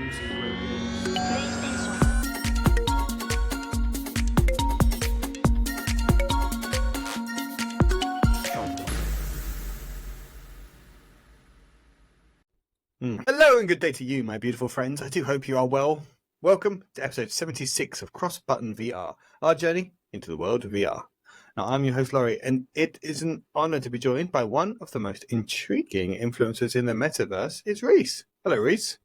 music where it is. Hello and good day to you, my beautiful friends. I do hope you are well. Welcome to episode 76 of crossbuttonVR, our journey into the world of VR. Now, I'm your host, Laurie, and it is an honor to be joined by one of the most intriguing influencers in the metaverse. It's Reese. Hello, Reese.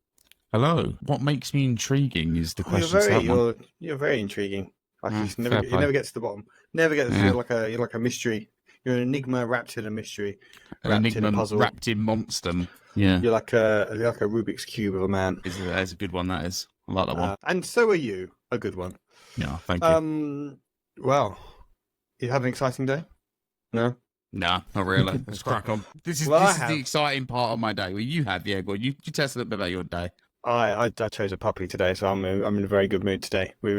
Hello. What makes me intriguing is the question. You're very intriguing. Like you never get to the bottom. Never get to Yeah. you're like a mystery. You're an enigma wrapped in a mystery. An Wrapped in a enigma puzzle. wrapped in monster. Yeah. You're like a Rubik's Cube of a man. That's a good one, that is. I like that one. And so are you. A good one. Yeah, thank you. Well, you had an exciting day? No? Nah, not really. Let's crack on. This is the exciting part of my day. Well, you have, yeah. Well, you tell us a little bit about your day. I chose a puppy today, so I'm in a very good mood today. We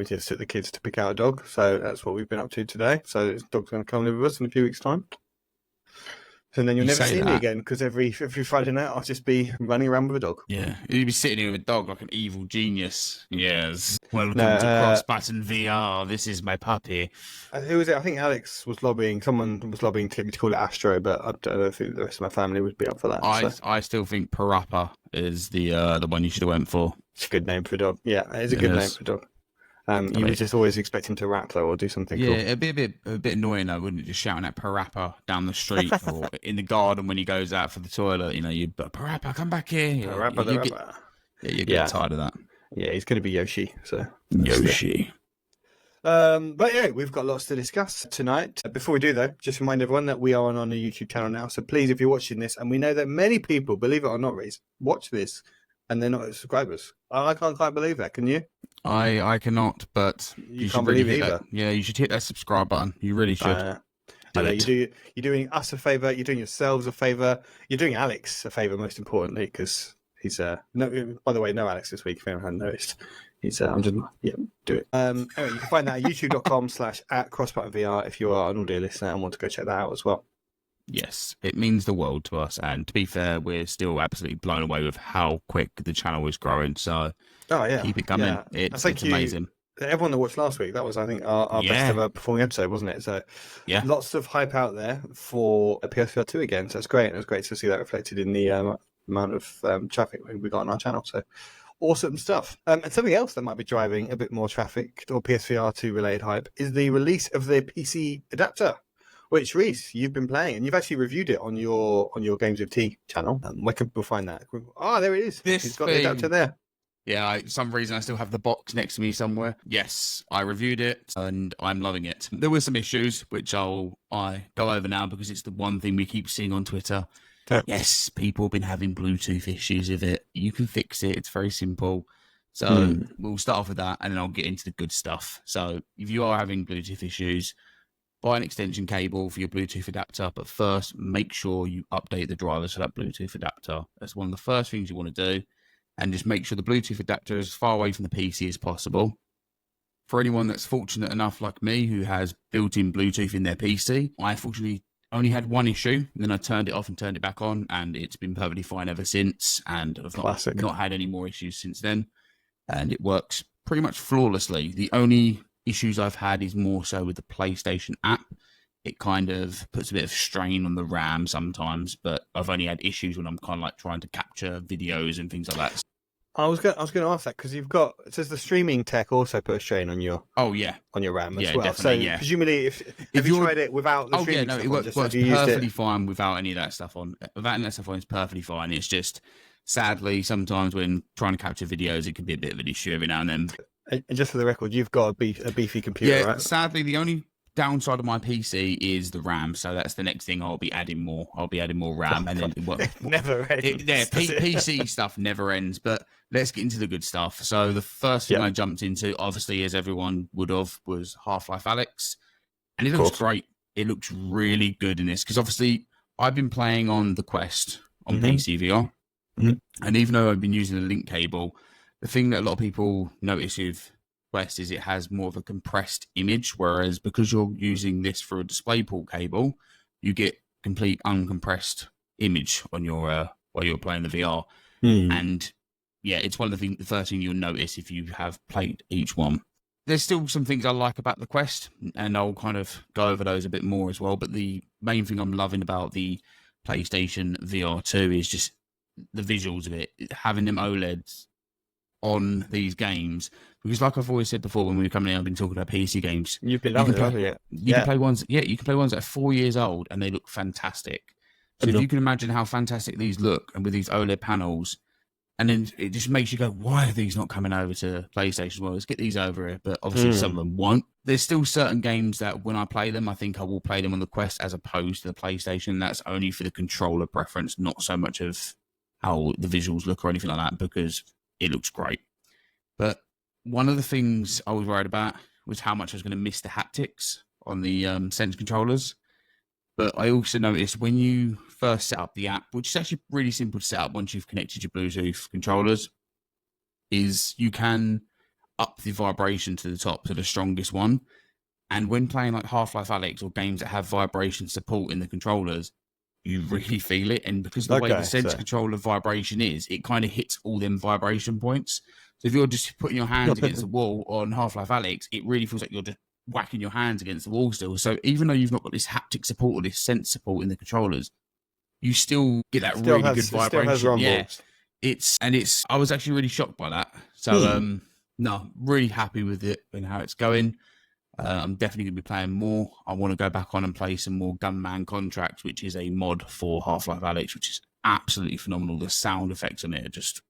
just took the kids to pick out a dog, so that's what we've been up to today. So this dog's going to come live with us in a few weeks' time. And then you'll never see me again, because every Friday night I'll just be running around with a dog. Yeah, you'll be sitting here with a dog like an evil genius. Yes. Welcome to Cross-Button VR. This is my puppy. Who was it? I think Alex was lobbying. Someone was lobbying to call it Astro, but I don't think the rest of my family would be up for that. I still think Parappa is the one you should have went for. It's a good name for a dog. Yeah, it's a good name for a dog. You would just always expect him to rap though, or do something cool. Yeah, it'd be a bit annoying though, wouldn't it? Just shouting at Parappa down the street or in the garden when he goes out for the toilet. You know, Parappa, come back here. You get tired of that. Yeah, he's going to be Yoshi. So Yoshi. But yeah, we've got lots to discuss tonight. Before we do though, just remind everyone that we are on a YouTube channel now. So please, if you're watching this, and we know that many people, believe it or not, Reese, watch this and they're not subscribers. I can't quite believe that. Can you? I cannot, but you can't believe it either. Yeah, you should hit that subscribe button. You really should. I know, you're doing us a favour. You're doing yourselves a favour. You're doing Alex a favour, most importantly, because he's no. By the way, no Alex this week. If anyone hadn't noticed, he's do it. Anyway, you can find that at youtube.com/@crossbuttonVR if you are an audio listener and want to go check that out as well. Yes, it means the world to us. And to be fair, we're still absolutely blown away with how quick the channel is growing. So keep it coming. Yeah. It's amazing. Everyone that watched last week, that was, I think, our best ever performing episode, wasn't it? So lots of hype out there for a PSVR2 again. So it's great. It was great to see that reflected in the amount of traffic we got on our channel. So awesome stuff. And something else that might be driving a bit more traffic or PSVR2 related hype is the release of the PC adapter, which, Reese, you've been playing, and you've actually reviewed it on your Games of Tea channel. Where can people find that? Oh, there it is. He's got the adapter there. Yeah, for some reason I still have the box next to me somewhere. Yes, I reviewed it, and I'm loving it. There were some issues, which I go over now because it's the one thing we keep seeing on Twitter. Yes, people have been having Bluetooth issues with it. You can fix it. It's very simple. So we'll start off with that, and then I'll get into the good stuff. So if you are having Bluetooth issues, buy an extension cable for your Bluetooth adapter, but first make sure you update the drivers for that Bluetooth adapter. That's one of the first things you want to do, and just make sure the Bluetooth adapter is as far away from the PC as possible. For anyone that's fortunate enough like me who has built-in Bluetooth in their PC, I fortunately only had one issue, and then I turned it off and turned it back on, and it's been perfectly fine ever since, and I've not had any more issues since then, and it works pretty much flawlessly. The only issues I've had is more so with the PlayStation app. It kind of puts a bit of strain on the RAM sometimes, but I've only had issues when I'm kind of like trying to capture videos and things like that. I was going to ask that because it says the streaming tech also put a strain on your on your RAM as well. Definitely, so presumably if you tried it without the streaming stuff, it works perfectly fine without any of that stuff on. Without any of that stuff on, it's perfectly fine. It's just sadly sometimes when trying to capture videos, it can be a bit of an issue every now and then. And just for the record, you've got a beefy computer, right? Sadly, the only downside of my PC is the RAM, so that's the next thing I'll be adding more. I'll be adding more RAM, and then it never ends. PC stuff never ends. But let's get into the good stuff. So the first thing I jumped into, obviously, as everyone would have, was Half-Life Alyx, and it looks great. It looks really good in this because obviously I've been playing on the Quest on PC VR, and even though I've been using a link cable, the thing that a lot of people notice with Quest is it has more of a compressed image, whereas because you're using this for a DisplayPort cable, you get complete uncompressed image on your while you're playing the VR. And yeah, it's one of the first thing you'll notice if you have played each one. There's still some things I like about the Quest, and I'll kind of go over those a bit more as well. But the main thing I'm loving about the PlayStation VR2 is just the visuals of it, having them OLEDs on these games. Because like I've always said before, when we were coming in, I've been talking about PC games. You've been loving it. You can play ones, you can play ones that are 4 years old and they look fantastic. So if you can imagine how fantastic these look, and with these OLED panels, and then it just makes you go, why are these not coming over to PlayStation? Well, let's get these over here. But obviously some of them won't. There's still certain games that when I play them, I think I will play them on the Quest as opposed to the PlayStation. That's only for the controller preference, not so much of how the visuals look or anything like that, because it looks great. But one of the things I was worried about was how much I was going to miss the haptics on the Sense controllers. But I also noticed when you first set up the app, which is actually really simple to set up once you've connected your Bluetooth controllers, is you can up the vibration to the top, to the strongest one. And when playing like Half-Life Alyx or games that have vibration support in the controllers, you really feel it. And because of the way the Sense controller vibration is, it kind of hits all them vibration points. So if you're just putting your hands against the wall on Half-Life Alyx, it really feels like you're just whacking your hands against the wall still. So even though you've not got this haptic support or this sense support in the controllers, you still get that really good vibration. Yeah, I was actually really shocked by that. So no, really happy with it and how it's going. I'm definitely going to be playing more. I want to go back on and play some more Gunman Contracts, which is a mod for Half-Life Alyx, which is absolutely phenomenal. The sound effects on it are just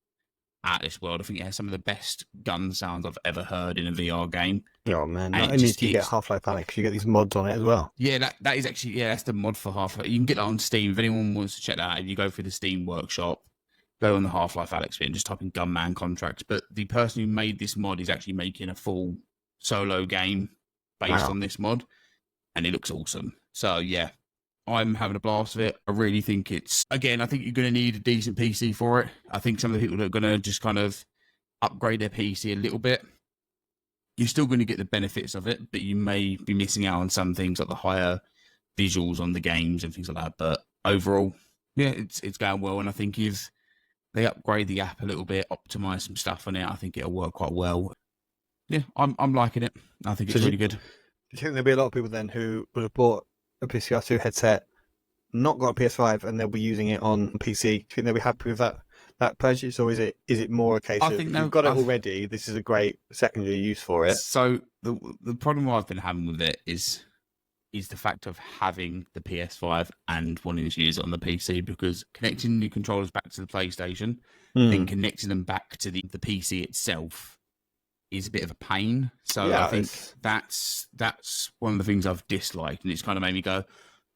out of this world. I think it has some of the best gun sounds I've ever heard in a VR game. Oh man, not only do you get Half-Life Alyx, you get these mods on it as well. Yeah, that is actually, that's the mod for Half-Life. You can get that on Steam. If anyone wants to check that out, if you go through the Steam workshop, go on the Half-Life Alyx bit and just type in Gunman Contracts. But the person who made this mod is actually making a full solo game based on this mod, and it looks awesome. So yeah, I'm having a blast with it. I really think I think you're going to need a decent PC for it. I think some of the people that are going to just kind of upgrade their PC a little bit, you're still going to get the benefits of it, but you may be missing out on some things like the higher visuals on the games and things like that. But overall, yeah, it's going well. And I think if they upgrade the app a little bit, optimize some stuff on it, I think it'll work quite well. Yeah, I'm liking it. I think it's really good. Do you think there'll be a lot of people then who would have bought a PSVR2 headset, not got a PS5, and they'll be using it on PC? Do you think they'll be happy with that purchase, or is it more a case of you've got it already, this is a great secondary use for it? So the problem I've been having with it is the fact of having the PS5 and wanting to use it on the PC, because connecting the controllers back to the PlayStation, then connecting them back to the PC itself is a bit of a pain. So yeah, I think that's one of the things I've disliked, and it's kind of made me go,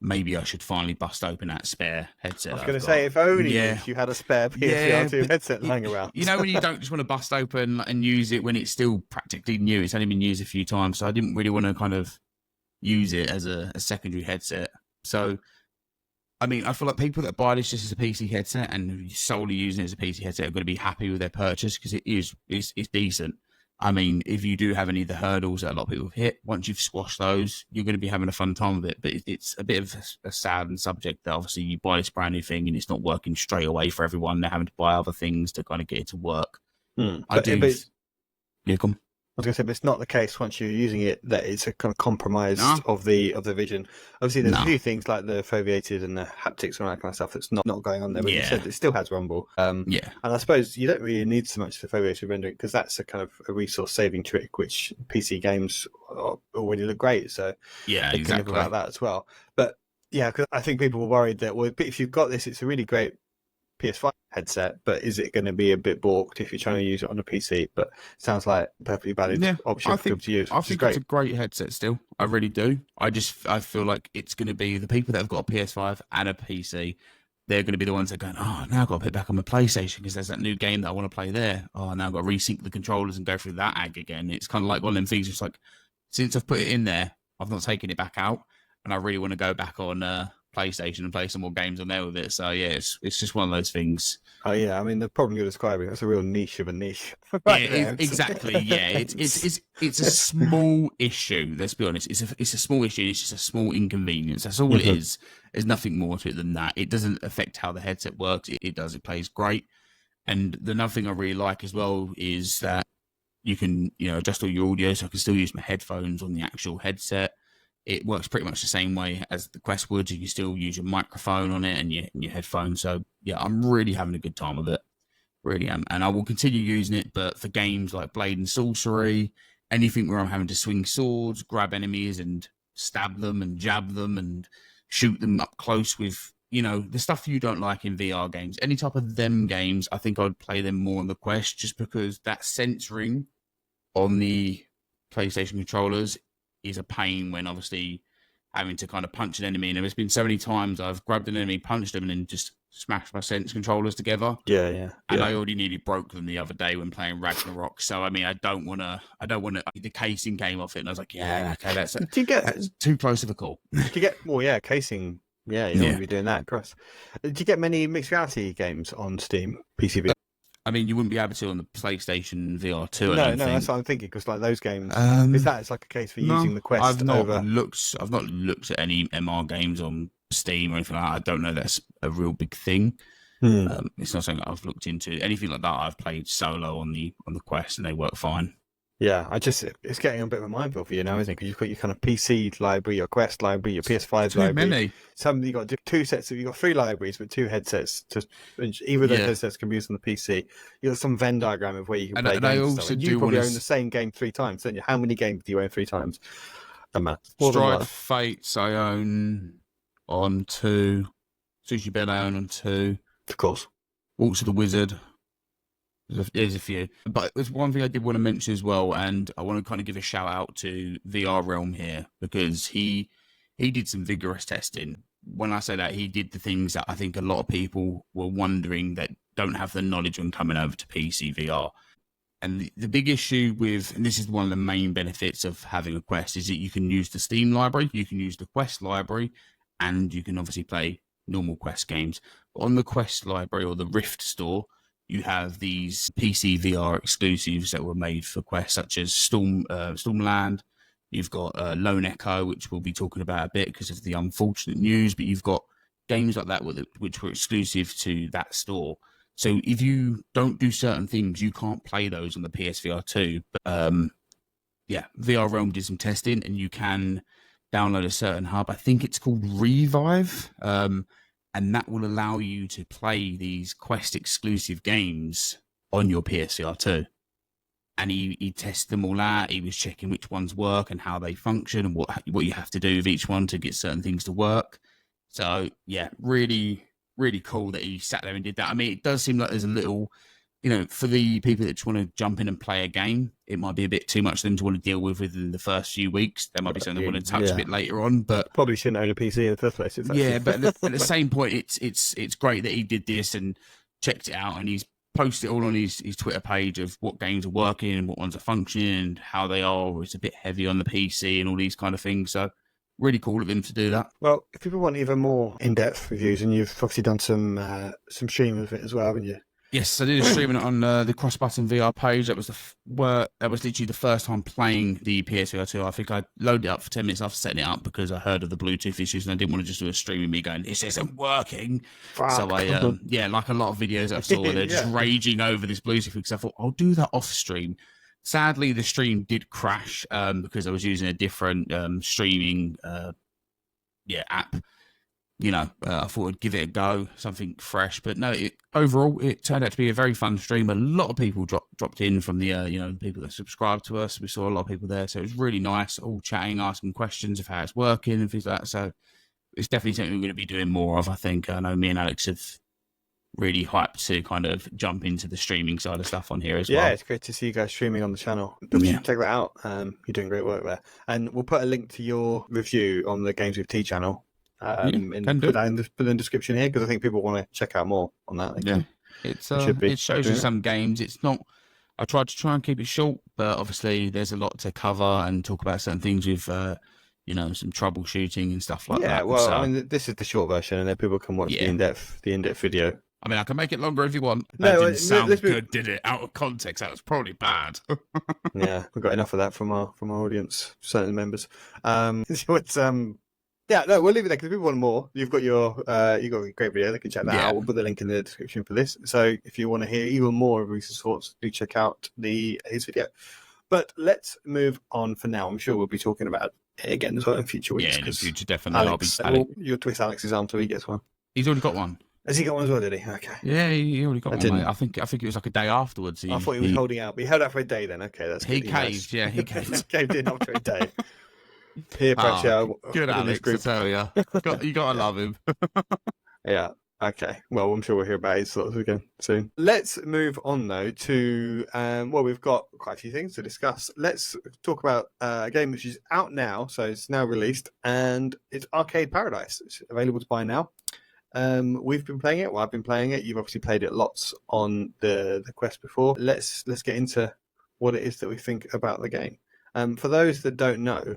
maybe I should finally bust open that spare headset. I was going to say, if only you had a spare PSVR2 headset lying around. You know, when you don't just want to bust open and use it when it's still practically new. It's only been used a few times, so I didn't really want to kind of use it as a secondary headset. So, I mean, I feel like people that buy this just as a PC headset and solely using it as a PC headset are going to be happy with their purchase, because it's decent. I mean, if you do have any of the hurdles that a lot of people have hit, once you've squashed those, you're going to be having a fun time with it. But it's a bit of a sad subject that obviously you buy this brand new thing and it's not working straight away for everyone. They're having to buy other things to kind of get it to work. Yeah, come. I was going to say, but it's not the case once you're using it that it's a kind of compromise of the vision. Obviously, there's a few things like the foveated and the haptics and all that kind of stuff that's not going on there. But you said it still has rumble. And I suppose you don't really need so much the foveated rendering, because that's a kind of a resource saving trick, which PC games already look great. So yeah, they can live without that as well. But yeah, because I think people were worried that, well, if you've got this, it's a really great PS5 headset, but is it going to be a bit balked if you're trying to use it on a PC? But it sounds like a perfectly valid option for people to use. I think it's a great headset still. I really do. I feel like it's going to be the people that have got a PS5 and a PC, they're going to be the ones that are going, oh, now I've got to put it back on my PlayStation because there's that new game that I want to play there. Oh, now I've got to resync the controllers and go through that ag again. It's kind of like one of them things. It's like, since I've put it in there, I've not taken it back out, and I really want to go back on PlayStation and play some more games on there with it. So yeah, it's just one of those things. Oh yeah, I mean the problem you're describing, that's a real niche of a niche. Exactly. Yeah, it's a small issue. Let's be honest. It's a small issue. It's just a small inconvenience. That's all it is. There's nothing more to it than that. It doesn't affect how the headset works. It does. It plays great. And the another thing I really like as well is that you can, adjust all your audio, so I can still use my headphones on the actual headset. It works pretty much the same way as the Quest would. You can still use your microphone on it and your headphones. So yeah, I'm really having a good time with it. Really am. And I will continue using it, but for games like Blade and Sorcery, anything where I'm having to swing swords, grab enemies and stab them and jab them and shoot them up close with, the stuff you don't like in VR games. Any type of them games, I think I'd play them more on the Quest, just because that censoring on the PlayStation controllers is a pain when obviously having to kind of punch an enemy. And there's been so many times I've grabbed an enemy, punched them, and then just smashed my sense controllers together. Yeah. And I already nearly broke them the other day when playing Ragnarok. So I mean, I don't want to. The casing came off it, and I was like, yeah, okay, that's too close of a call. Do you get casing? Yeah, you don't want to be doing that. Cross. Do you get many mixed reality games on Steam, PCV? I mean, you wouldn't be able to on the PlayStation VR2. No, that's what I'm thinking. Because like those games, is that it's like a case for using the Quest? I've not looked at any MR games on Steam or anything like that. I don't know that's a real big thing. It's not something that I've looked into. Anything like that, I've played solo on the Quest, and they work fine. Yeah, it's getting a bit of a minefield for you now, isn't it? Because you've got your kind of PC library, your Quest library, your PS5 library. Many. You got two sets. You've got 3 libraries with 2 headsets. Either of those headsets can be used on the PC. You got some Venn diagram of where you can play games. And also you probably own the same game 3 times, don't you? How many games do you own 3 times? Strike Fates I own on 2. Sushi Bed I own on 2. Of course. Walks of the Wizard. There's a few. But there's one thing I did want to mention as well, and I want to kind of give a shout out to VR Realm here, because he did some vigorous testing. When I say that, he did the things that I think a lot of people were wondering that don't have the knowledge when coming over to PC VR. And the big issue with, and this is one of the main benefits of having a Quest, is that you can use the Steam library, you can use the Quest library, and you can obviously play normal Quest games. But on the Quest library or the Rift store, you have these PC VR exclusives that were made for Quest, such as Stormland. You've got Lone Echo, which we'll be talking about a bit because of the unfortunate news, but you've got games like that which were exclusive to that store. So if you don't do certain things, you can't play those on the PSVR2. But VR Realm did some testing, and you can download a certain hub. I think it's called Revive. And that will allow you to play these Quest exclusive games on your PSVR2. And he tested them all out. He was checking which ones work and how they function and what you have to do with each one to get certain things to work. So, yeah, really, really cool that he sat there and did that. I mean, it does seem like there's a little, for the people that just want to jump in and play a game, it might be a bit too much for them to want to deal with within the first few weeks. There might be something they want to touch a bit later on, but probably shouldn't own a PC in the first place. But at the same point, it's great that he did this and checked it out, and he's posted it all on his Twitter page of what games are working and what ones are functioning and how they are. It's a bit heavy on the PC and all these kind of things. So really cool of him to do that. Well, if people want even more in-depth reviews, and you've obviously done some streaming of it as well, haven't you? Yes, I did a streaming on the crossbuttonVR page. That was literally the first time playing the PSVR2. I think I loaded it up for 10 minutes after setting it up because I heard of the Bluetooth issues and I didn't want to just do a stream with me going, this isn't working. Fuck. So I, like a lot of videos that I saw where they're just raging over this Bluetooth because I thought, I'll do that off stream. Sadly, the stream did crash because I was using a different streaming app. I thought I'd give it a go, something fresh. But no, overall, it turned out to be a very fun stream. A lot of people dropped in from the, people that subscribed to us. We saw a lot of people there. So it was really nice, all chatting, asking questions of how it's working and things like that. So it's definitely something we're going to be doing more of, I think. I know me and Alex have really hyped to kind of jump into the streaming side of stuff on here as well. Yeah, it's great to see you guys streaming on the channel. Check that out. You're doing great work there. And we'll put a link to your review on the Games with T channel. Put that in the description here because I think people want to check out more on that. It shows you some games. It's not. I tried to try and keep it short, but obviously there's a lot to cover and talk about certain things with, some troubleshooting and stuff like that. Yeah, well, I mean, this is the short version, and then people can watch the in-depth video. I mean, I can make it longer if you want. That didn't sound good, did it? Out of context, that was probably bad. Yeah, we've got enough of that from our audience, certain members. Yeah, no, we'll leave it there because if people want more, you've got a great video. They can check that out. We'll put the link in the description for this. So if you want to hear even more of Reese's thoughts, do check out his video. But let's move on for now. I'm sure we'll be talking about it again as well in future weeks. Yeah, in the future, definitely. Alex, you'll twist Alex's arm till he gets one. He's already got one. Has he got one as well, did he? Okay. Yeah, he already got one, mate. I think it was like a day afterwards. I thought he was holding out, but he held out for a day then. Okay, that's good. He caved, yeah, he caved. Caved in after a day. Peer pressure. Good Alex, I tell you. You got to love him. Yeah. Okay. Well, I'm sure we'll hear about his thoughts again soon. Let's move on, though, to, we've got quite a few things to discuss. Let's talk about a game which is out now, so it's now released, and it's Arcade Paradise. It's available to buy now. We've been playing it. Well, I've been playing it. You've obviously played it lots on the Quest before. Let's get into what it is that we think about the game. For those that don't know,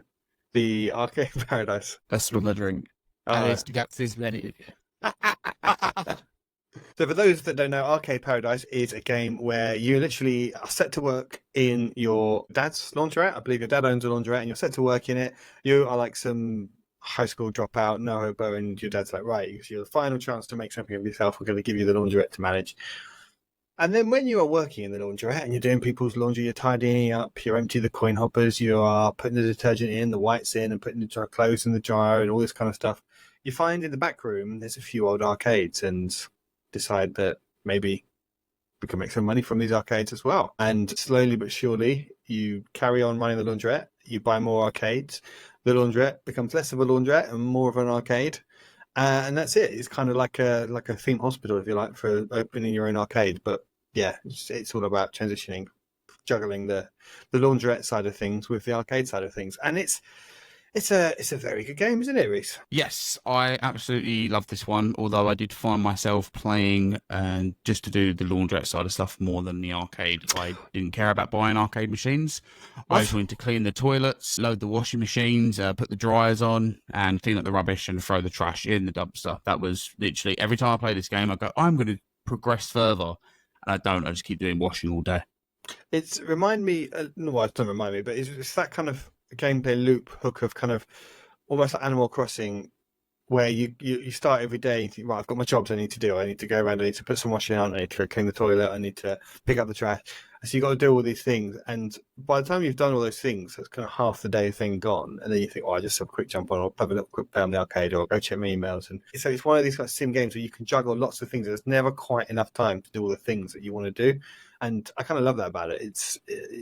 the Arcade Paradise. That's what I drink. To get this ready. So for those that don't know, Arcade Paradise is a game where you literally are set to work in your dad's laundrette. I believe your dad owns a laundrette and you're set to work in it. You are like some high school dropout, no hobo, and your dad's like, right, it's your final chance to make something of yourself. We're going to give you the laundrette to manage. And then when you are working in the laundrette and you're doing people's laundry, you're tidying up, you're emptying the coin hoppers, you are putting the detergent in, the whites in, and putting the dry clothes in the dryer and all this kind of stuff. You find in the back room there's a few old arcades and decide that maybe we can make some money from these arcades as well. And slowly but surely, you carry on running the laundrette, you buy more arcades, the laundrette becomes less of a laundrette and more of an arcade. And that's it. It's kind of like a theme hospital, if you like, for opening your own arcade. But yeah, it's all about transitioning, juggling the laundrette side of things with the arcade side of things. And it's a very good game, isn't it, Reese? Yes, I absolutely love this one, although I did find myself playing just to do the laundrette side of stuff more than the arcade. I didn't care about buying arcade machines. I just wanted to clean the toilets, load the washing machines, put the dryers on, and clean up the rubbish and throw the trash in the dumpster. That was literally, every time I play this game, I go, I'm going to progress further. And I don't, I just keep doing washing all day. It's remind me, no, it doesn't remind me, but it's that kind of gameplay loop hook of kind of almost like Animal Crossing, where you start every day, you think, right, I've got my jobs I need to do. I need to go around, I need to put some washing on, I need to clean the toilet, I need to pick up the trash. So you've got to do all these things. And by the time you've done all those things, it's kind of half the day thing gone. And then you think, oh, I just have a quick jump on, or have a little quick play on the arcade, or go check my emails. And so it's one of these kind of sim games where you can juggle lots of things. There's never quite enough time to do all the things that you want to do. And I kind of love that about it. It's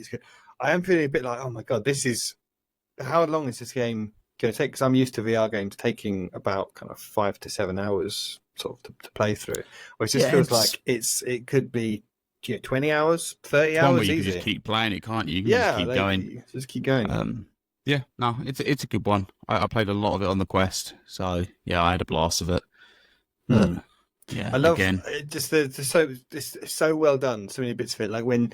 good. I am feeling a bit like, oh my God, how long is this game going to take? Because I'm used to VR games taking about kind of 5 to 7 hours sort of to play through. Whereas this feels like it could be 20 hours, 30 hours where you easy. Can just keep playing it, can't you? You can just keep going. Just keep going. Yeah, no, it's a good one. I played a lot of it on the Quest, so yeah, I had a blast of it. Yeah, I love it's so well done. So many bits of it, like when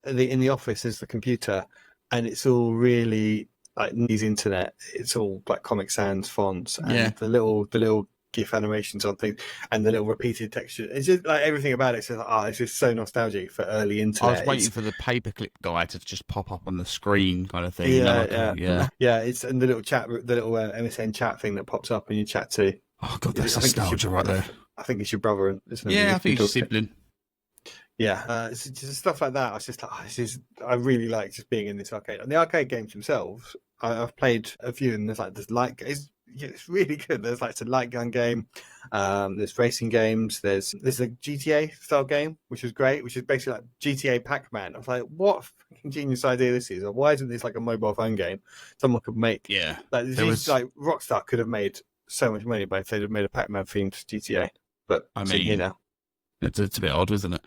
in the office there's the computer, and it's all really like needs internet. It's all like Comic Sans fonts, and the little GIF animations on things, and the little repeated texture. It's just like everything about it. Says, it's just so nostalgic for early internet. I was waiting for the paperclip guy to just pop up on the screen, kind of thing. Yeah. It's and the little MSN chat thing that pops up and you chat to. Oh God, that's nostalgia right there. I think it's your brother, isn't it? Yeah, I think it's your sibling. Yeah, it's just stuff like that. I was just like, I really like just being in this arcade. And the arcade games themselves, I've played a few, and there's light. It's really good. There's like a light gun game. There's racing games. There's a GTA style game, which is great, which is basically like GTA Pac-Man. I was like, what a fucking genius idea this is! Or why isn't this like a mobile phone game someone could make? Yeah, like Rockstar could have made so much money if they'd have made a Pac-Man themed GTA. But I mean, here now. It's a bit odd, isn't it?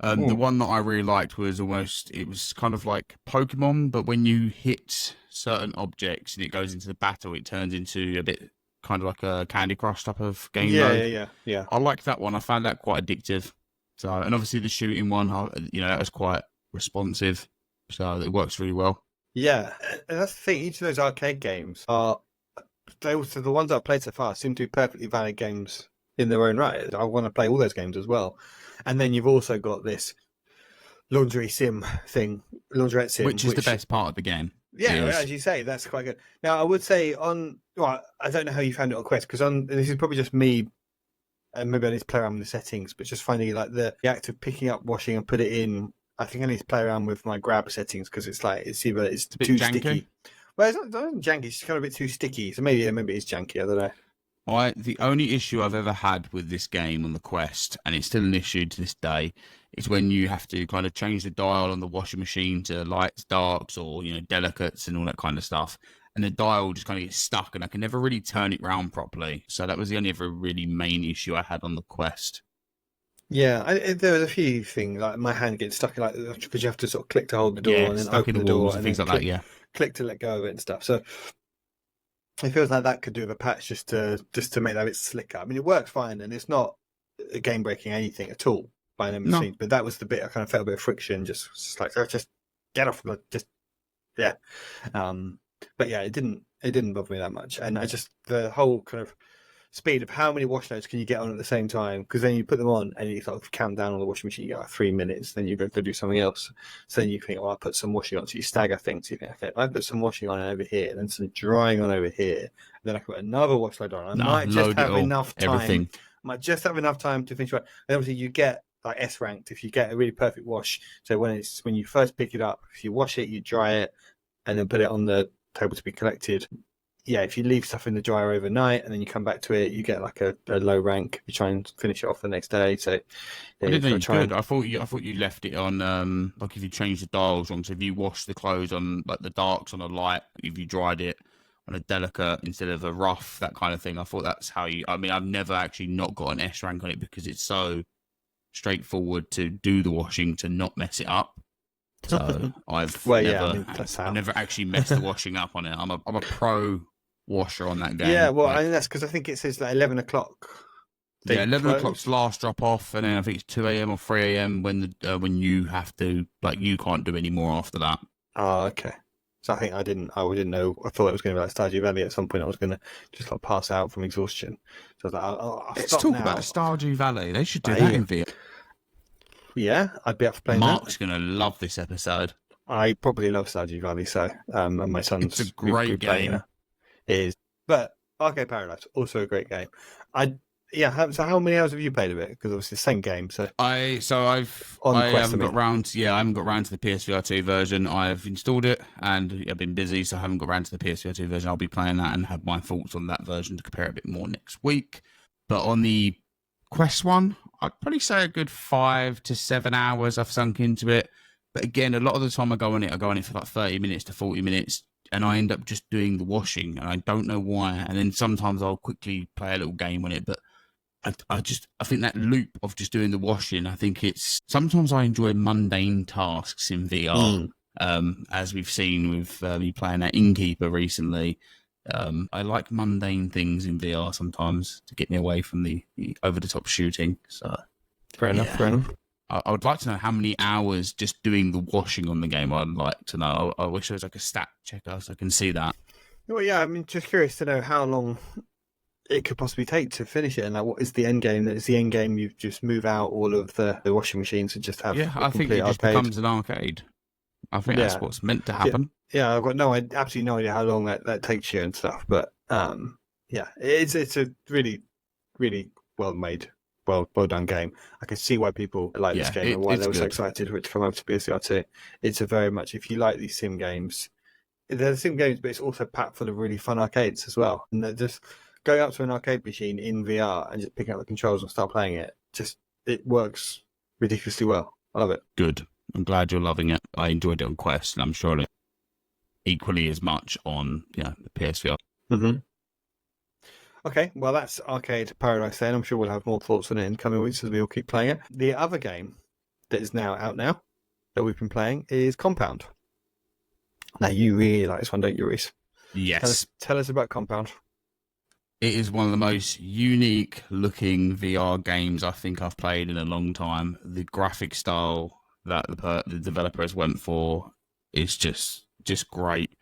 The one that I really liked was it was kind of like Pokemon, but when you hit certain objects and it goes into the battle, it turns into a bit kind of like a Candy Crush type of game mode. Yeah. I like that one. I found that quite addictive. So, and obviously the shooting one, that was quite responsive. So it works really well. Yeah, and that's the thing. Each of those arcade games the ones I've played so far seem to be perfectly valid games in their own right. I want to play all those games as well. And then you've also got this laundrette sim, which is the best part of the game. as you say, that's quite good. Now, I would say I don't know how you found it on Quest, because this is probably just me, and maybe I need to play around with the settings, but just finding like the act of picking up washing and put it in, I think I need to play around with my grab settings, because it's either it's too sticky. Well, it's not janky, it's kind of a bit too sticky, so maybe it's janky, I don't know. The only issue I've ever had with this game on the Quest, and it's still an issue to this day, is when you have to kind of change the dial on the washing machine to lights, darks, or delicates and all that kind of stuff, and the dial just kind of gets stuck, and I can never really turn it round properly. So that was the only ever really main issue I had on the Quest. Yeah, there was a few things, like my hand gets stuck, like because you have to sort of click to hold the door and then open the door and things like that. Yeah, click to let go of it and stuff. So it feels like that could do with a patch just to make that a bit slicker. I mean, it works fine, and it's not a game breaking anything at all by any means. But that was the bit I kind of felt a bit of friction, just like just get off, just yeah. But yeah, it didn't bother me that much, and the whole kind of speed of how many wash loads can you get on at the same time, because then you put them on and you sort of count down on the washing machine, you get like 3 minutes, then you go do something else, so then you think, I'll put some washing on, so you stagger things, so you think, okay, I put some washing on over here and then some drying on over here, and then I can put another wash load on, I might just have enough time to finish it. And obviously you get like S ranked if you get a really perfect wash, so when you first pick it up, if you wash it, you dry it and then put it on the table to be collected. Yeah, if you leave stuff in the dryer overnight and then you come back to it, you get like a low rank. You try and finish it off the next day. So I didn't know you could. I thought you left it on like if you change the dials wrong. So if you wash the clothes on like the darks on a light, if you dried it on a delicate instead of a rough, that kind of thing. I thought that's how you. I mean, I've never actually not got an S rank on it because it's so straightforward to do the washing to not mess it up. So I've never actually messed the washing up on it. I'm a pro washer on that game. Yeah, well, I mean, that's because I think it says like 11 o'clock. Yeah, 11 o'clock's last drop off, and then I think it's 2 a.m. or 3 a.m. when you have to, like, you can't do any more after that. Oh, okay. So I think I didn't know. I thought it was going to be like Stardew Valley at some point. I was going to just like pass out from exhaustion. So I was like, I'll let's stop talk now. about Stardew Valley. They should do that in VR. Yeah, I'd be up for playing Mark's going to love this episode. I probably love Stardew Valley, so and my son's it's a great game. It is, but Arcade Paradise also a great game. So how many hours have you played of it? Because obviously the same game. I haven't got round to the PSVR2 version. I've installed it and I've been busy, so I haven't got round to the PSVR2 version. I'll be playing that and have my thoughts on that version to compare a bit more next week. But on the Quest one, I'd probably say a good 5 to 7 hours I've sunk into it. But again, a lot of the time I go on it for like 30 minutes to 40 minutes, and I end up just doing the washing, and I don't know why. And then sometimes I'll quickly play a little game on it, but I think that loop of just doing the washing, I think sometimes I enjoy mundane tasks in VR, as we've seen with me playing that Innkeeper recently. I like mundane things in VR sometimes to get me away from the over-the-top shooting. So fair enough. I would like to know how many hours just doing the washing on the game. I'd like to know. I wish there was like a stat checker so I can see that. Well, yeah, I'm just curious to know how long it could possibly take to finish it, and like, what is the end game? That is the end game. You just move out all of the washing machines and just have. Yeah, I think it just becomes an arcade. I think that's what's meant to happen. Yeah, I've got absolutely no idea how long that takes you and stuff. But yeah, it's a really, really well made. Well done game. I can see why people like this game and why they were so excited for it to come over to PSVR2. It's a very much, if you like these sim games, they're sim games, but it's also packed full of really fun arcades as well. And they're just going up to an arcade machine in VR and just picking up the controls and start playing it. It works ridiculously well. I love it. Good. I'm glad you're loving it. I enjoyed it on Quest, and I'm sure equally as much on the PSVR. Mm-hmm. Okay, well, that's Arcade Paradise then. I'm sure we'll have more thoughts on it in coming weeks as we all keep playing it. The other game that is now out now that we've been playing is Compound. Now, you really like this one, don't you, Reese? Yes. Tell us about Compound. It is one of the most unique looking VR games I think I've played in a long time. The graphic style that the developer has went for is just great.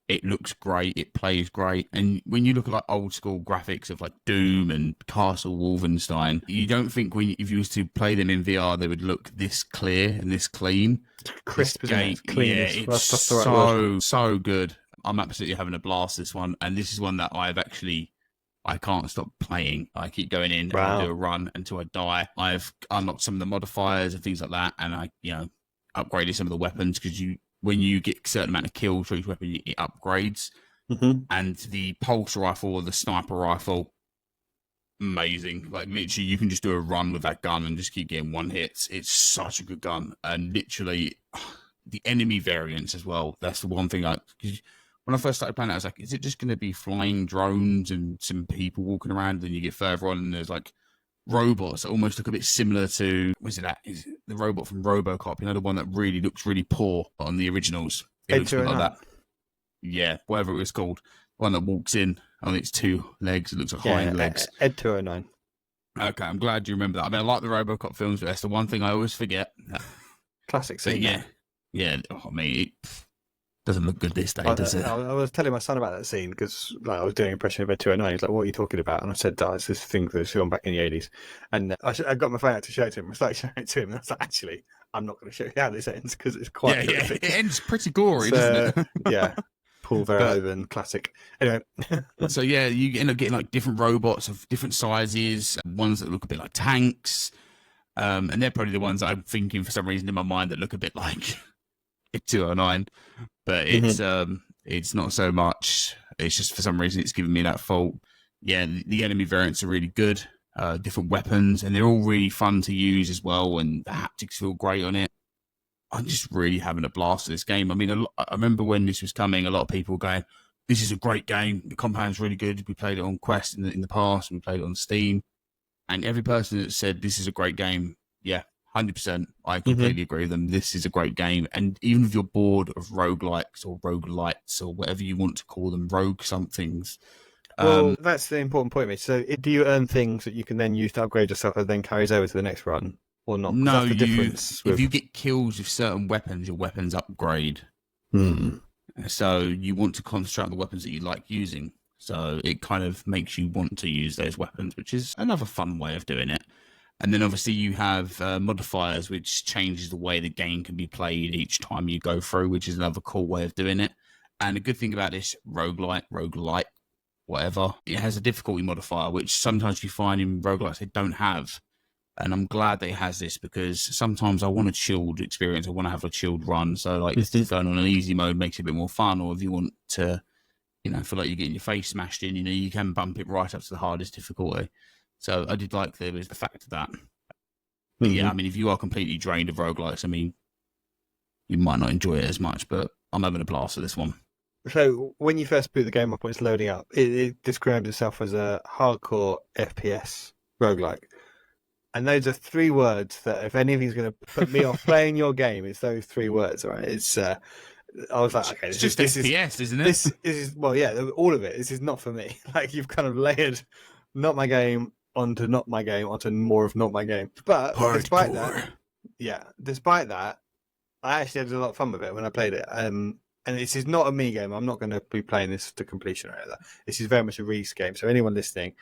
It looks great. It plays great. And when you look at like old school graphics of like Doom and Castle Wolfenstein, you don't think if you was to play them in VR, they would look this clear and this clean. Crisp, isn't it? It's clean. Yeah, it's that's the right word. so good. I'm absolutely having a blast this one. And this is one that I can't stop playing. I keep going in and I do a run until I die. I've unlocked some of the modifiers and things like that. And I, upgraded some of the weapons because when you get a certain amount of kills for each weapon, it upgrades. Mm-hmm. And the pulse rifle or the sniper rifle, amazing. Like, literally, you can just do a run with that gun and just keep getting one hits. It's such a good gun. And literally, the enemy variants as well. That's the one thing when I first started playing it, I was like, is it just going to be flying drones and some people walking around? And then you get further on and there's like robots that almost look a bit similar to, is it the robot from RoboCop? The one that really looks really poor on the originals. It looks like that. Yeah, whatever it was called. One that walks in on its two legs. It looks like hind legs. Ed 209. Okay, I'm glad you remember that. I mean, I like the RoboCop films, but that's the one thing I always forget. Classic scene. Yeah. I mean, it doesn't look good this day, does it? I was telling my son about that scene because I was doing an impression of Ed 209. He's like, "What are you talking about?" And I said, "It's this thing that was filmed back in the 80s." And I got my phone out to show it to him. I started showing it to him, and I was like, "Actually, I'm not going to show you how this ends because it's quite horrific." It ends pretty gory, doesn't it? Yeah. Paul Verhoeven classic. Anyway. So yeah, you end up getting like different robots of different sizes, ones that look a bit like tanks. And they're probably the ones that I'm thinking for some reason in my mind that look a bit like 209. But it's not so much. It's just for some reason it's giving me that fault. Yeah, the enemy variants are really good. Different weapons, and they're all really fun to use as well, and the haptics feel great on it. I'm just really having a blast with this game. I mean, I remember when this was coming, a lot of people were going, "This is a great game. The compound's really good. We played it on Quest in the past, and we played it on Steam." And every person that said this is a great game, 100%, I completely agree with them. This is a great game. And even if you're bored of roguelikes or roguelites or whatever you want to call them, rogue somethings. Well, that's the important point, mate. So do you earn things that you can then use to upgrade yourself and then carries over to the next run? Or not? No, if you get kills with certain weapons, your weapons upgrade. So you want to concentrate on the weapons that you like using. So it kind of makes you want to use those weapons, which is another fun way of doing it. And then obviously you have modifiers, which changes the way the game can be played each time you go through, which is another cool way of doing it. And the good thing about this roguelite, whatever, it has a difficulty modifier, which sometimes you find in roguelites they don't have. And I'm glad that it has this because sometimes I want a chilled experience. I want to have a chilled run. So like going on an easy mode makes it a bit more fun. Or if you want to, feel like you're getting your face smashed in, you can bump it right up to the hardest difficulty. So I did like there was the fact of that. But yeah, I mean, if you are completely drained of roguelikes, I mean, you might not enjoy it as much, but I'm having a blast with this one. So when you first boot the game up when it's loading up, it described itself as a hardcore FPS roguelike. And those are three words that if anything's going to put me off playing your game, it's those three words, right? It's I was like, okay, this FPS, isn't it? This is well, yeah, all of it. This is not for me. Like you've kind of layered not my game onto not my game onto more of not my game. But despite that, I actually had a lot of fun with it when I played it. And this is not a me game. I'm not going to be playing this to completion or anything. This is very much a Reese game. So anyone listening,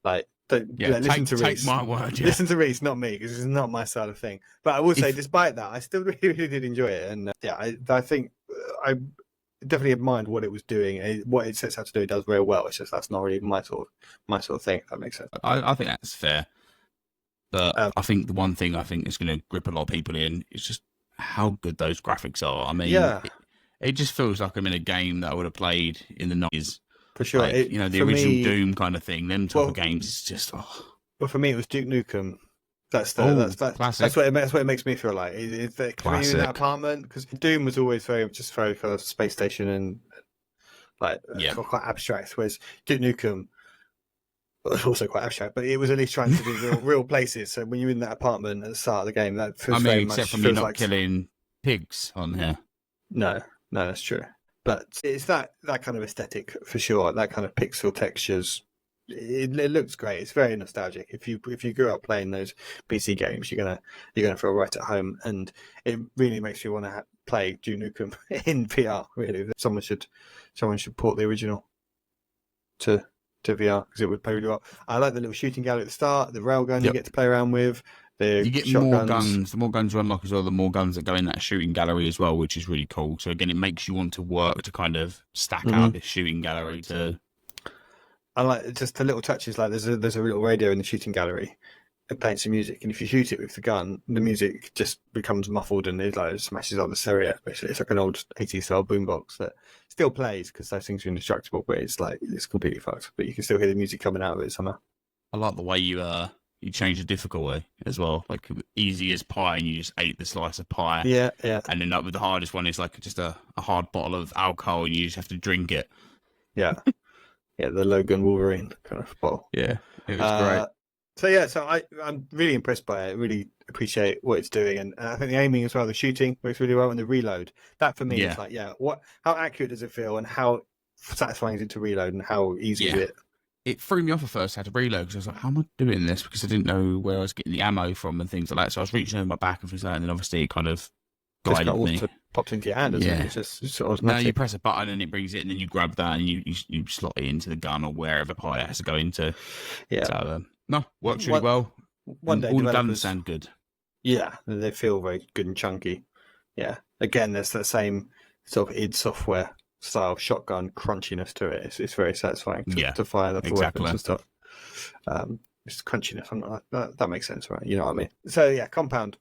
like, listen to Reese. Take my word. Yeah. Listen to Reese, not me, because this is not my style of thing. But I will say, despite that, I still really, really did enjoy it. And I think I definitely admired what it was doing. What it sets out to do, it does very well. It's just that's not really my sort of thing. If that makes sense. I think that's fair. But I think the one thing I think is going to grip a lot of people in is just how good those graphics are. I mean, it just feels like I'm in a game that I would have played in the 90s. For sure. Like, the original Doom kind of thing. Them type of games is just... Well, for me, it was Duke Nukem. That's what it makes me feel like. It's coming in that apartment, because Doom was always very kind of space station and quite abstract, whereas Duke Nukem was also quite abstract, but it was at least trying to be real places. So when you're in that apartment at the start of the game, that feels very much... except for me not killing pigs on here. No, that's true. But it's that kind of aesthetic for sure, that kind of pixel textures, it looks great. It's very nostalgic. If you grew up playing those PC games, you're gonna feel right at home, and it really makes you want to play Duke Nukem in VR. Really, someone should port the original to VR, because it would play really well. I like the little shooting gallery at the start, the railgun you get to play around with. You get shotguns. More guns. The more guns you unlock as well, the more guns that go in that shooting gallery as well, which is really cool. So again, it makes you want to work to kind of stack out this shooting gallery to. I like just the little touches, like there's a little radio in the shooting gallery playing some music, and if you shoot it with the gun, the music just becomes muffled and it like smashes on the stereo. Basically, it's like an old 80s style boombox that still plays because those things are indestructible, but it's completely fucked. But you can still hear the music coming out of it somehow. I like the way you change the difficulty as well. Like easy as pie, and you just ate the slice of pie. Yeah. And then up with the hardest one is like just a hard bottle of alcohol, and you just have to drink it. Yeah. Yeah, the Logan Wolverine kind of bottle. Yeah, it was great. So I'm really impressed by it. Really appreciate what it's doing, and I think the aiming as well, the shooting works really well, and the reload. That for me is like, how accurate does it feel, and how satisfying is it to reload, and how easy is it? It threw me off at first. I had to reload because I was like, how am I doing this? Because I didn't know where I was getting the ammo from and things like that. So I was reaching over my back and things like that, and then obviously it kind of guided me. Pops into your hand, isn't it? It's just sort of no, you press a button and it brings it, and then you grab that and you slot it into the gun or wherever part it has to go into. Yeah. So, no, works really well. One day, all the guns sound good. Yeah, they feel very good and chunky. Yeah. Again, there's that same sort of id Software style shotgun crunchiness to it. It's very satisfying to fire the weapons and stuff. It's crunchiness. I'm not, that makes sense, right? You know what I mean? So yeah, Compound.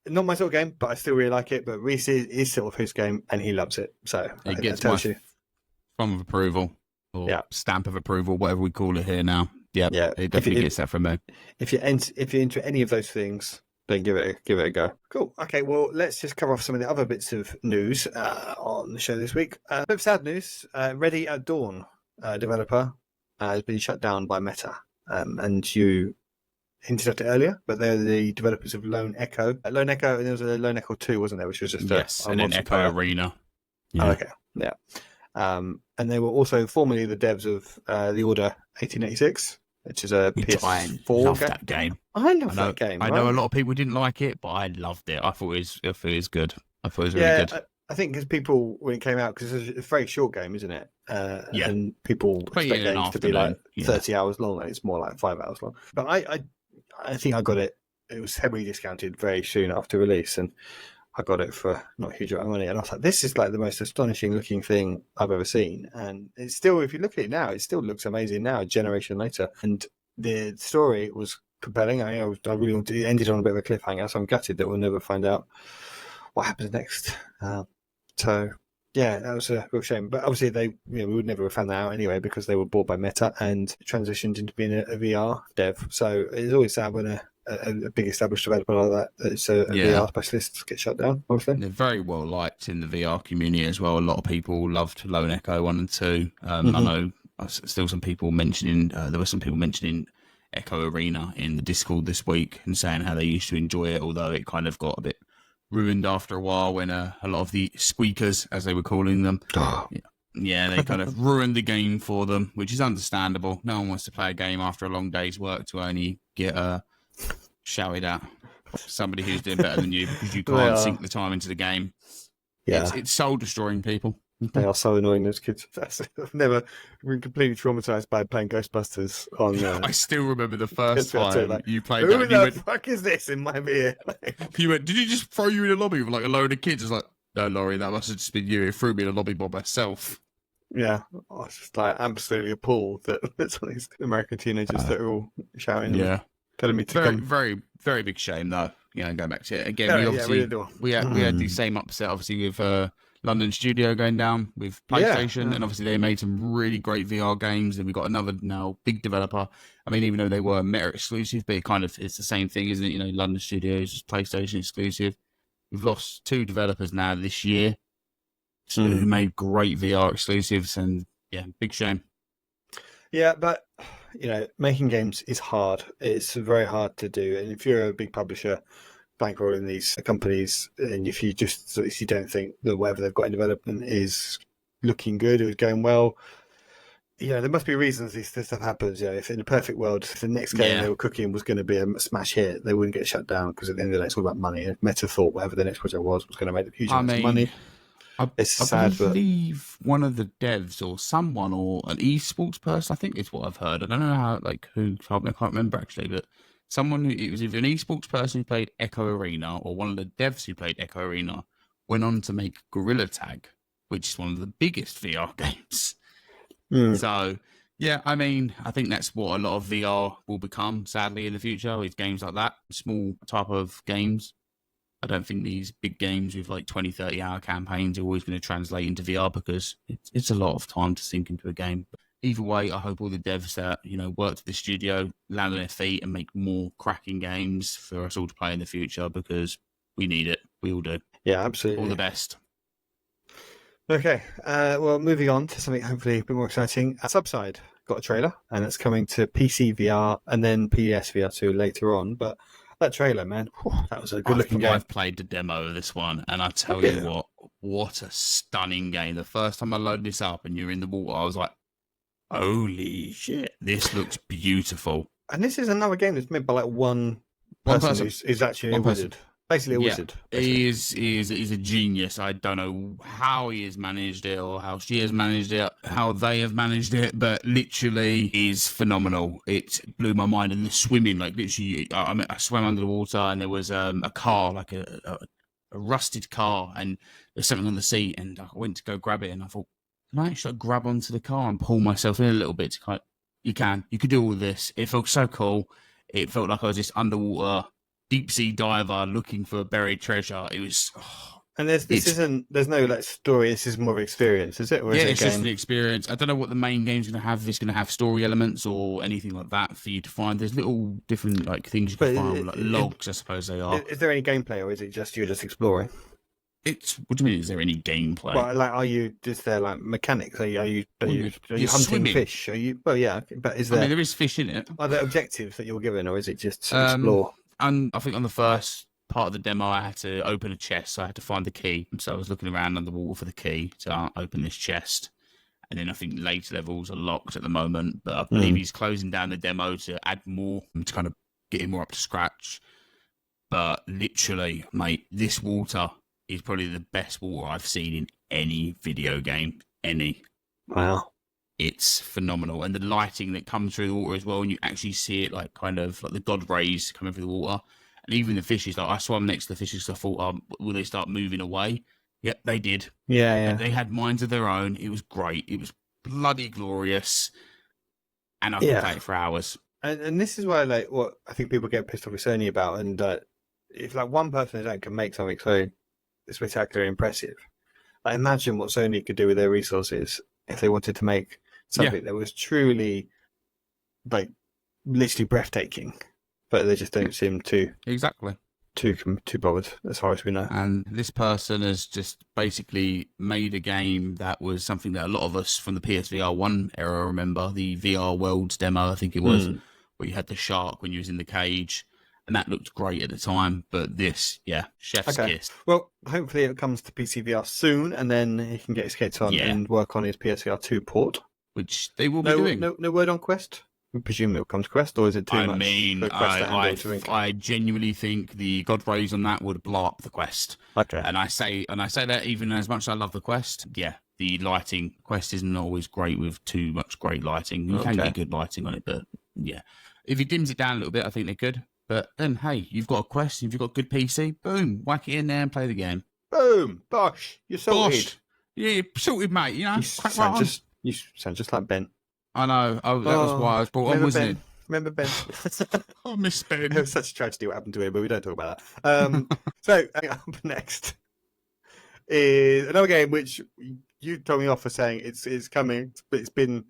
Not my sort of game, but I still really like it. But Reese is sort of his game, and he loves it. So it gets my thumb of approval, or stamp of approval, whatever we call it here now. Yeah, it definitely gets that from me. If you're into any of those things, then give it a go. Cool. Okay, well, let's just cover off some of the other bits of news on the show this week. A bit of sad news. Ready at Dawn, developer, has been shut down by Meta, and you hinted at it earlier, but they're the developers of Lone Echo. Lone Echo, and there was a Lone Echo 2, wasn't there? Which was just and then Echo Arena. Yeah. Oh, okay, yeah. And they were also formerly the devs of The Order 1886, which is a PS4 game. That game. I love that game. I know a lot of people didn't like it, but I loved it. I thought it was good. I thought it was really good. I think because people, when it came out, because it's a very short game, isn't it? And people expect games to be like 30 hours long, and it's more like 5 hours long. But I think I got it. It was heavily discounted very soon after release, and I got it for not a huge amount of money. And I was like, this is like the most astonishing looking thing I've ever seen. And it's still, if you look at it now, it still looks amazing now, a generation later. And the story was compelling. I really wanted to, it ended on a bit of a cliffhanger, so I'm gutted that we'll never find out what happens next. So yeah, that was a real shame. But obviously we would never have found that out anyway, because they were bought by Meta and transitioned into being a VR dev. So it's always sad when a big established developer like that's a VR specialist get shut down, obviously. They're very well liked in the VR community as well. A lot of people loved Lone Echo 1 and 2. I know still some people mentioning, there were some people mentioning Echo Arena in the Discord this week and saying how they used to enjoy it, although it kind of got a bit ruined after a while when a lot of the squeakers, as they were calling them, they kind of ruined the game for them, which is understandable. No one wants to play a game after a long day's work to only get shouted at somebody who's doing better than you because you can't sink the time into the game. Yeah, it's soul destroying people. They are so annoying, those kids. I've never been completely traumatized by playing Ghostbusters on. I still remember the first time you played that. Who the fuck is this in my ear? You went, did he just throw you in a lobby with like a load of kids? I was like, no, Laurie, that must have just been you. It threw me in a lobby by myself. Yeah, I was just like absolutely appalled that there's all these American teenagers that are all shouting. Yeah. Telling me to come. Very, very big shame though. Going back to it again. We had the same upset obviously with London studio going down with PlayStation, and obviously they made some really great VR games, and we got another now big developer. I mean, even though they were Meta exclusive, but it's the same thing, isn't it? London studios, PlayStation exclusive. We've lost 2 developers now this year who made great VR exclusives, and big shame. Yeah, but making games is hard. It's very hard to do, and if you're a big publisher bankrolling these companies, and if you don't think that whatever they've got in development is looking good or is going well, Yeah, there must be reasons this stuff happens. Yeah, if in a perfect world, if the next game they were cooking was going to be a smash hit, they wouldn't get shut down because at the end of the day, it's all about money. And Meta thought whatever the next project was going to make a huge amount of money. It's sad, believe one of the devs or someone or an esports person, I think is what I've heard. I don't know how, like, who, I can't remember actually, but someone it was either an esports person who played Echo Arena or one of the devs who played Echo Arena went on to make Gorilla Tag, which is one of the biggest VR games. So, yeah, I mean, I think that's what a lot of VR will become, sadly, in the future, is games like that, small type of games. I don't think these big games with like 20, 30-hour campaigns are always going to translate into VR because it's a lot of time to sink into a game. But either way, I hope all the devs that, work at the studio land on their feet and make more cracking games for us all to play in the future because we need it. We all do. Yeah, absolutely. All the best. Okay, well, moving on to something hopefully a bit more exciting. Subside got a trailer, and it's coming to PC VR and then PSVR2 later on. But that trailer, man, that was a good-looking game. I've played the demo of this one, and I tell you what a stunning game. The first time I loaded this up and you're in the water, I was like, holy shit, this looks beautiful. And this is another game that's made by like one person. Who's actually a wizard. Basically a wizard. Basically. He's a genius. I don't know how he has managed it or how she has managed it, how they have managed it, but literally is phenomenal. It blew my mind. And the swimming, like literally, I swam under the water and there was a car, like a rusted car, and there's something on the seat, and I went to go grab it, and I thought, can I actually grab onto the car and pull myself in a little bit? You could do all this. It felt so cool. It felt like I was just underwater deep sea diver looking for buried treasure. It was, and there's no like story. This is more of an experience, is it? Or is it's just an experience. I don't know what the main game's going to have. If it's going to have story elements or anything like that for you to find. There's little different like things you can find, like logs, I suppose they are. Is there any gameplay, or is it just you're just exploring? What do you mean? Is there any gameplay? Well, like, are you just there like mechanics? Are you hunting swimming fish? Are you? Well, yeah, but is there? I mean, there is fish in it. Are there objectives that you're given, or is it just explore? And I think on the first part of the demo, I had to open a chest, so I had to find the key. So I was looking around underwater for the key to open this chest. And then I think later levels are locked at the moment, but I believe he's closing down the demo to add more, to kind of get him more up to scratch. But literally, mate, this water is probably the best water I've seen in any video game. Any. Wow. It's phenomenal. And the lighting that comes through the water as well, and you actually see it like kind of like the God rays coming through the water. And even the fishes, like I swam next to the fishes, I thought, will they start moving away? Yep, they did. Yeah. And they had minds of their own. It was great. It was bloody glorious. And I could play it for hours. And this is why, like, what I think people get pissed off with Sony about, and if like one person can make something so spectacularly impressive, like imagine what Sony could do with their resources if they wanted to make something that was truly, like, literally breathtaking, but they just don't seem to too bothered, as far as we know. And this person has just basically made a game that was something that a lot of us from the PSVR 1 era remember, the VR Worlds demo, I think it was, where you had the shark when you was in the cage, and that looked great at the time. But this, chef's kiss. Well, hopefully it comes to PCVR soon, and then he can get his skates on and work on his PSVR 2 port. Which they will be doing. No word on Quest? I presume it'll come to Quest, or is it too much? I mean, I genuinely think the God rays on that would blow up the Quest. Okay. And I say that even as much as I love the Quest, the lighting, Quest isn't always great with too much great lighting. You can get good lighting on it, but if he dims it down a little bit, I think they're good. But then, hey, you've got a Quest, if you've got a good PC, boom, whack it in there and play the game. Boom, bosh, you're sorted. Bosh. Yeah, you're sorted, mate. You know, you sound just like Ben. I know. That was why I was brought on, wasn't it? Remember Ben? I miss Ben. It was such a tragedy what happened to him, but we don't talk about that. So, up next is another game which you told me off for saying it's coming, but it's been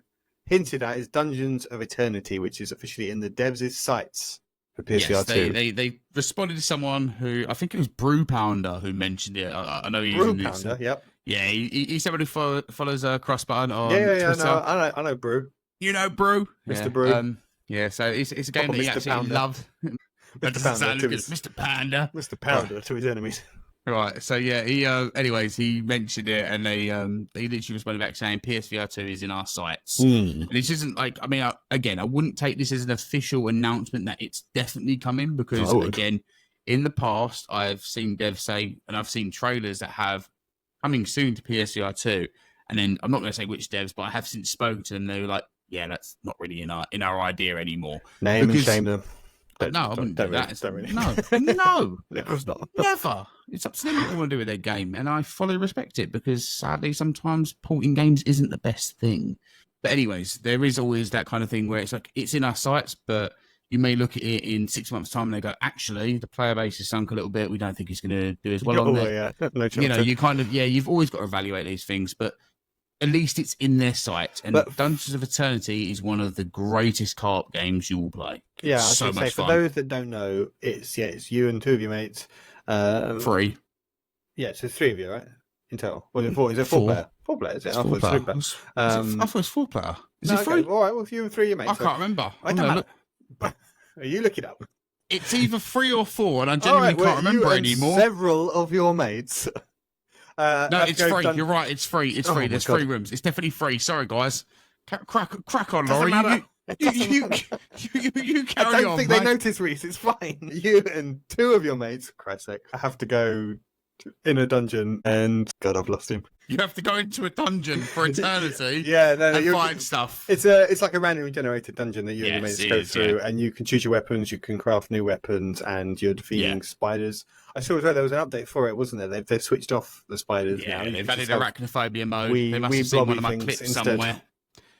hinted at, is Dungeons of Eternity, which is officially in the devs' sights for PSVR2. Yes, they responded to someone who, I think it was Brew Pounder who mentioned it. I know he's Brew Pounder, yep. Yeah, he's somebody who follows Crossbutton on Twitter. No, I know Brew. You know Brew? Mr. Brew. So it's a game that he absolutely loved. Mr. Pounder. Mr. Panda. Mr. Pounder to his enemies. Right. So yeah, he anyways, he mentioned it, and they literally responded back saying PSVR2 is in our sights. And this isn't like, I mean, again, I wouldn't take this as an official announcement that it's definitely coming, because again, in the past I've seen devs say, and I've seen trailers that have coming soon to PSVR2, and then I'm not going to say which devs, but I have since spoken to them. They were like, yeah, that's not really in our idea anymore. Name and shame them. No, I wouldn't do that. Really. No, It was not. Never. It's up to them what they want to do with their game, and I fully respect it, because sadly sometimes porting games isn't the best thing. But anyways, there is always that kind of thing where it's like, it's in our sights, but you may look at it in 6 months' time and they go, actually, the player base has sunk a little bit. We don't think he's going to do as well on there. Yeah. No you know, you kind of, you've always got to evaluate these things, but at least it's in their sight. And Dungeons of Eternity is one of the greatest co-op games you will play. Yeah, so much fun. For those that don't know, it's you and 2 of your mates. 3. Yeah, so 3 of you, right? In total. Well, is it 4 player? 4 players, yeah. I thought it was 3 player. I thought it was 4 player. Is it 3? Okay. All right, well, if you and 3 of your mates. I can't remember. I don't know. Are you looking up? It's either 3 or 4, and I genuinely can't remember anymore. Several of your mates. No, it's free. You're right. It's free. It's free. There's 3 rooms. It's definitely free. Sorry, guys. Crack on, Laurie. You carry on. I don't think they notice, Reese. It's fine. You and 2 of your mates, Christ's sake, have to go in a dungeon, and God, I've lost him. You have to go into a dungeon for eternity. and find stuff. It's like a randomly generated dungeon that you and your mates go through, and you can choose your weapons. You can craft new weapons, and you're defeating spiders. I saw as well there was an update for it, wasn't there? They've switched off the spiders now. They've added arachnophobia mode. They must have seen one of my clips instead. Somewhere.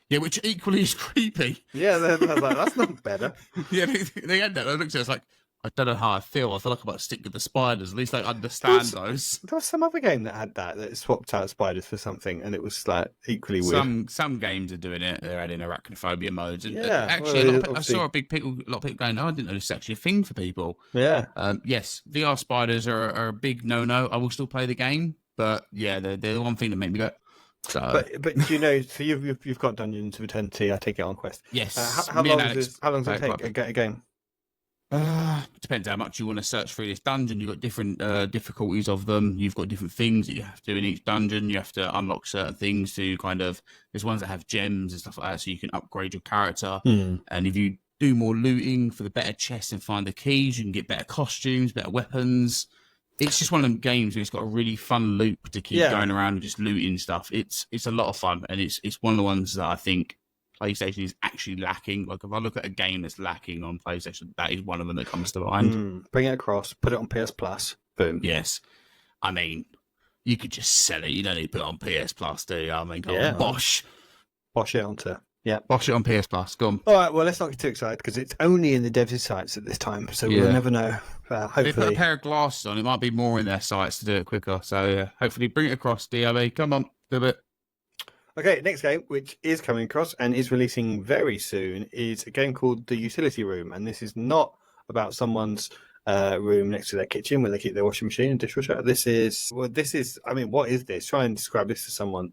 Yeah, which equally is creepy. Yeah, I was like, that's not better. Yeah, they had that. I looked at it, it's like, I don't know how I feel. I feel like I'm about to stick with the spiders. At least I understand those. There was some other game that had that swapped out spiders for something, and it was like equally weird. Some games are doing it. They're adding arachnophobia modes. And, actually, I saw a lot of people going, "Oh, I didn't know this is actually a thing for people." Yeah. Yes, VR spiders are a big no-no. I will still play the game, but yeah, they're the one thing that made me go. So. But you know, so you've got Dungeons of Eternity. I take it on Quest. Yes. How long does it take to get a game? Depends how much you want to search through this dungeon. You've got different difficulties of them. You've got different things that you have to do in each dungeon. You have to unlock certain things to there's ones that have gems and stuff like that, so you can upgrade your character. And if you do more looting for the better chests and find the keys, you can get better costumes, better weapons. It's just one of them games where it's got a really fun loop to keep going around and just looting stuff. It's a lot of fun, and it's one of the ones that I think PlayStation is actually lacking. Like, if I look at a game that's lacking on PlayStation, that is one of them that comes to mind. Bring it across, put it on PS Plus, boom. Yes. I mean, you could just sell it. You don't need to put it on PS Plus, do you? I mean, bosh it onto. Yeah. Bosh it on PS Plus. Go on. All right, well, let's not get too excited, because it's only in the devs' sites at this time, so we'll never know. Hopefully. If they put a pair of glasses on, it might be more in their sites to do it quicker. So, hopefully bring it across, DLE. Come on, do it. Okay, next game, which is coming across and is releasing very soon, is a game called The Utility Room. And this is not about someone's room next to their kitchen where they keep their washing machine and dishwasher. This is, I mean, what is this? Try and describe this to someone.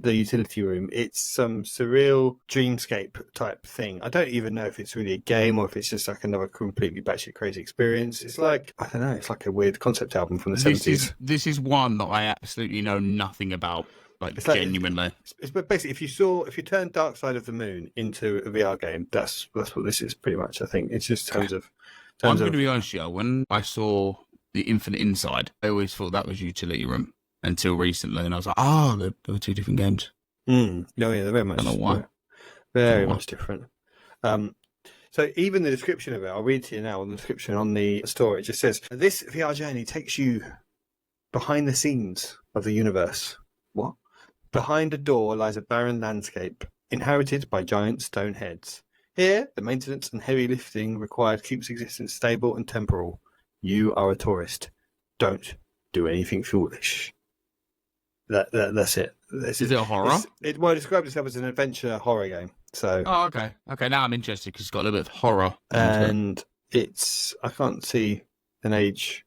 The Utility Room. It's some surreal dreamscape type thing. I don't even know if it's really a game or if it's just like another completely batshit crazy experience. It's like, I don't know, it's like a weird concept album from the 70s. This is one that I absolutely know nothing about. Like, genuinely. It's basically, if you turn Dark Side of the Moon into a VR game, that's what this is pretty much. I think it's just I'm going to be honest with you. When I saw The Infinite Inside, I always thought that was Utility Room until recently, and I was like, there were 2 different games. No, yeah, they're very much. I don't know why. Very much different. So even the description of it, I'll read to you now. The description on the store, it just says, "This VR journey takes you behind the scenes of the universe." What? Behind a door lies a barren landscape, inherited by giant stone heads. Here, the maintenance and heavy lifting required keeps existence stable and temporal. You are a tourist. Don't do anything foolish. That's it. Is it a horror? It describes itself as an adventure horror game. So. Oh, okay. Okay, now I'm interested because it's got a little bit of horror. And I can't see an age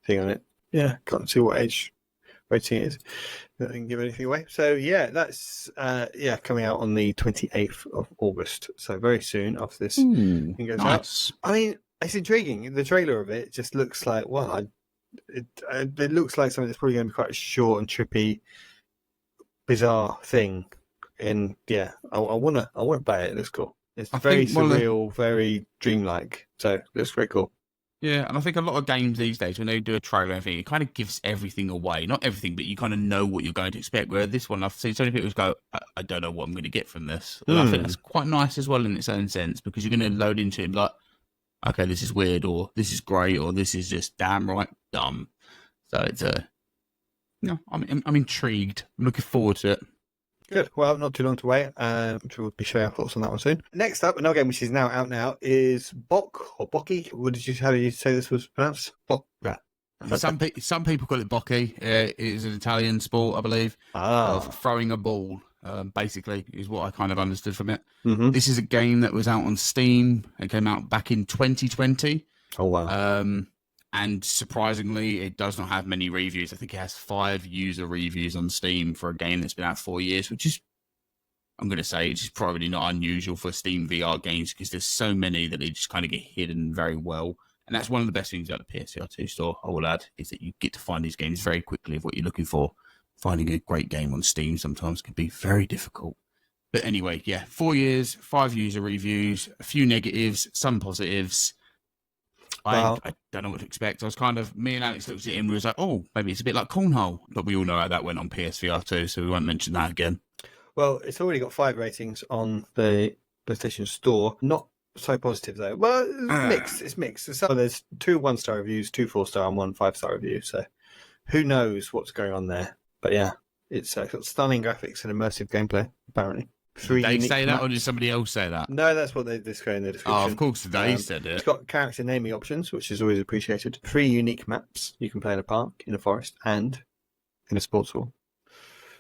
thing on it. Yeah, can't see what age rating it is. Doesn't give anything away. So yeah, that's coming out on the 28th of August. So very soon after this thing goes out. I mean, it's intriguing. The trailer of it just looks like, well, it looks like something that's probably going to be quite a short and trippy, bizarre thing. And yeah, I want to buy it. It looks cool. It's very surreal, very dreamlike. So it looks very cool. Yeah, and I think a lot of games these days, when they do a trailer and everything, it kind of gives everything away. Not everything, but you kind of know what you're going to expect. Where this one, I've seen so many people go, I don't know what I'm going to get from this. And I think that's quite nice as well in its own sense, because you're going to load into it like, okay, this is weird, or this is great, or this is just damn right dumb. So it's I'm intrigued. I'm looking forward to it. Good. Well, not too long to wait. I'm sure we'll be sharing our thoughts on that one soon. Next up, another game which is now out now is Bocce. How did you say this was pronounced? Some people call it Bocce. It is an Italian sport, I believe, of throwing a ball. Basically, is what I kind of understood from it. Mm-hmm. This is a game that was out on Steam. It came out back in 2020. Oh wow! And surprisingly, it does not have many reviews. I think it has 5 user reviews on Steam for a game that's been out 4 years, which is, I'm going to say, it's just probably not unusual for Steam VR games because there's so many that they just kind of get hidden very well. And that's one of the best things about the PSVR2 store, I will add, is that you get to find these games very quickly of what you're looking for. Finding a great game on Steam sometimes can be very difficult. But anyway, yeah, 4 years, 5 user reviews, a few negatives, some positives. I don't know what to expect. I was me and Alex looked at it and we was like, oh, maybe it's a bit like Cornhole. But we all know how that went on PSVR2, so we won't mention that again. Well, it's already got 5 ratings on the PlayStation Store. Not so positive, though. Well, it's mixed. So there's 2 1-star reviews, 2 4-star, and 1 5-star review. So who knows what's going on there. But yeah, it's got stunning graphics and immersive gameplay, apparently. Did they say that, or did somebody else say that? No, that's what they say in the description. Oh, of course, they said it. It's got character naming options, which is always appreciated. 3 unique maps you can play in a park, in a forest, and in a sports hall.